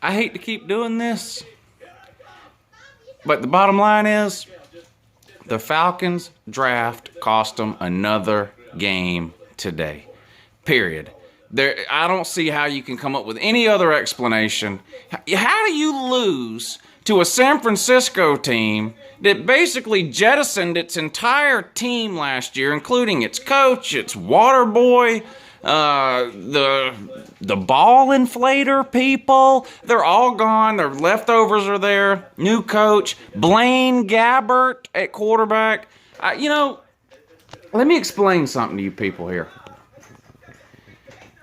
I hate to keep doing this, but the bottom line is the Falcons draft cost them another game today. Period. I don't see how you can come up with any other explanation. How do you lose to a San Francisco team that basically jettisoned its entire team last year, including its coach, its water boy, the ball inflator people? They're all gone. Their leftovers are there. New coach, Blaine Gabbert at quarterback. Let me explain something to you people here.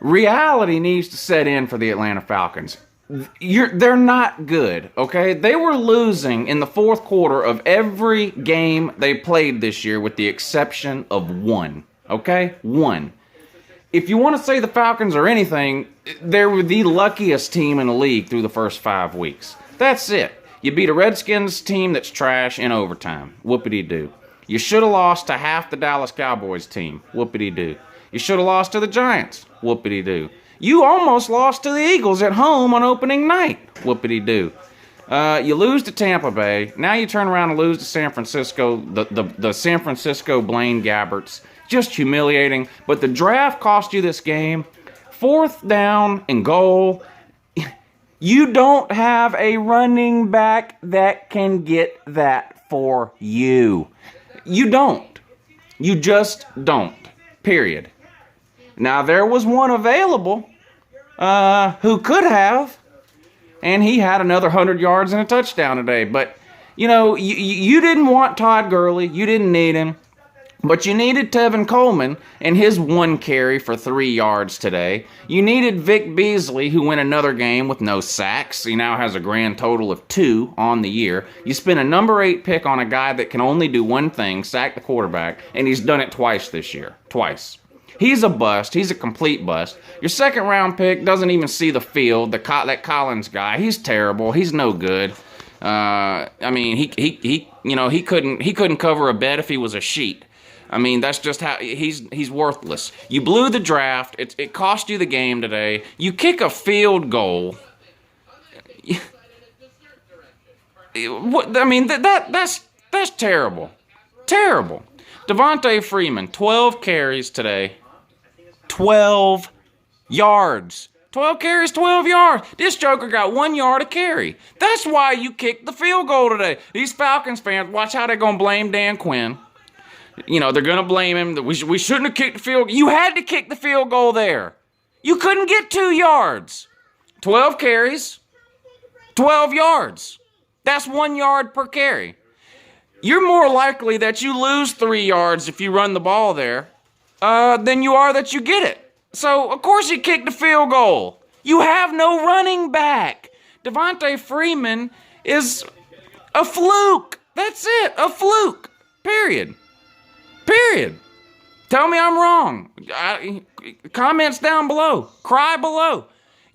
Reality needs to set in for the Atlanta Falcons. They're not good, okay? They were losing in the fourth quarter of every game they played this year with the exception of one, okay? One. If you want to say the Falcons are anything, they were the luckiest team in the league through the first 5 weeks. That's it. You beat a Redskins team that's trash in overtime. Whoopity-doo. You should have lost to half the Dallas Cowboys team. Whoopity-doo. You should have lost to the Giants. Whoopity-doo. You almost lost to the Eagles at home on opening night. Whoopity-doo. You lose to Tampa Bay. Now you turn around and lose to San Francisco, the San Francisco Blaine Gabberts. Just humiliating. But the draft cost you this game. 4th down and goal. You don't have a running back that can get that for you. You don't. You just don't. Period. Now, there was one available who could have, and he had another 100 yards and a touchdown today. But, you didn't want Todd Gurley. You didn't need him. But you needed Tevin Coleman and his 1 carry for 3 yards today. You needed Vic Beasley, who went another game with no sacks. He now has a grand total of 2 on the year. You spent a number 8 pick on a guy that can only do one thing, sack the quarterback, and he's done it twice this year. Twice. He's a bust. He's a complete bust. Your 2nd-round pick doesn't even see the field. That Collins guy, he's terrible. He's no good. He couldn't cover a bed if he was a sheet. That's just how he's worthless. You blew the draft. It cost you the game today. You kick a field goal. That's terrible. Terrible. Devontae Freeman, 12 carries today. 12 yards. 12 carries, 12 yards. This joker got 1 yard a carry. That's why you kicked the field goal today. These Falcons fans, watch how they're going to blame Dan Quinn. They're going to blame him. We shouldn't have kicked the field goal. You had to kick the field goal there. You couldn't get 2 yards. 12 carries, 12 yards. That's 1 yard per carry. You're more likely that you lose 3 yards if you run the ball there than you are that you get it. So, of course you kicked the field goal. You have no running back. Devontae Freeman is a fluke. That's it, a fluke. Period. Tell me I'm wrong. Comments down below. Cry below.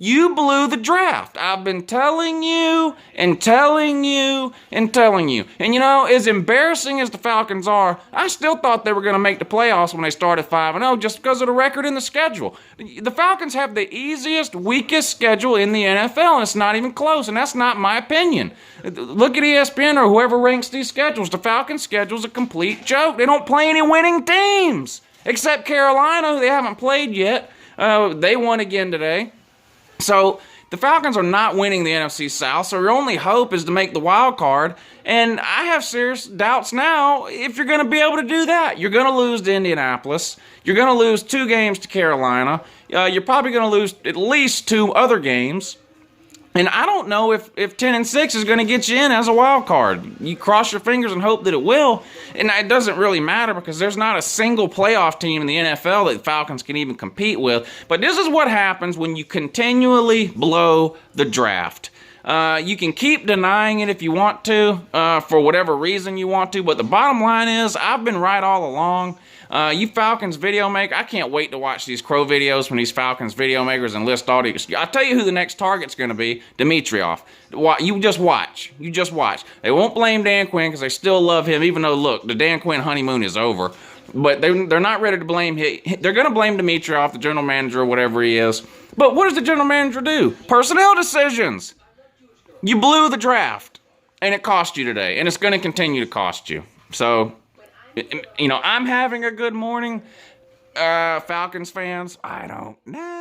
You blew the draft. I've been telling you and telling you and telling you. And as embarrassing as the Falcons are, I still thought they were going to make the playoffs when they started 5-0 just because of the record in the schedule. The Falcons have the easiest, weakest schedule in the NFL, and it's not even close, and that's not my opinion. Look at ESPN or whoever ranks these schedules. The Falcons' schedule's a complete joke. They don't play any winning teams, except Carolina, who they haven't played yet. They won again today. So the Falcons are not winning the NFC South, so your only hope is to make the wild card. And I have serious doubts now if you're going to be able to do that. You're going to lose to Indianapolis. You're going to lose 2 games to Carolina. You're probably going to lose at least 2 other games. And I don't know if 10-6 is going to get you in as a wild card. You cross your fingers and hope that it will. And it doesn't really matter because there's not a single playoff team in the NFL that the Falcons can even compete with. But this is what happens when you continually blow the draft. You can keep denying it if you want to, for whatever reason you want to. But the bottom line is, I've been right all along. You Falcons video maker, I can't wait to watch these Crow videos from these Falcons video makers and list all these. I'll tell you who the next target's going to be, Dimitroff. You just watch. They won't blame Dan Quinn because they still love him, even though, look, the Dan Quinn honeymoon is over. But they're not ready to blame him. They're going to blame Dimitroff, the general manager, or whatever he is. But what does the general manager do? Personnel decisions. You blew the draft, and it cost you today, and it's going to continue to cost you. So, I'm having a good morning, Falcons fans. I don't know.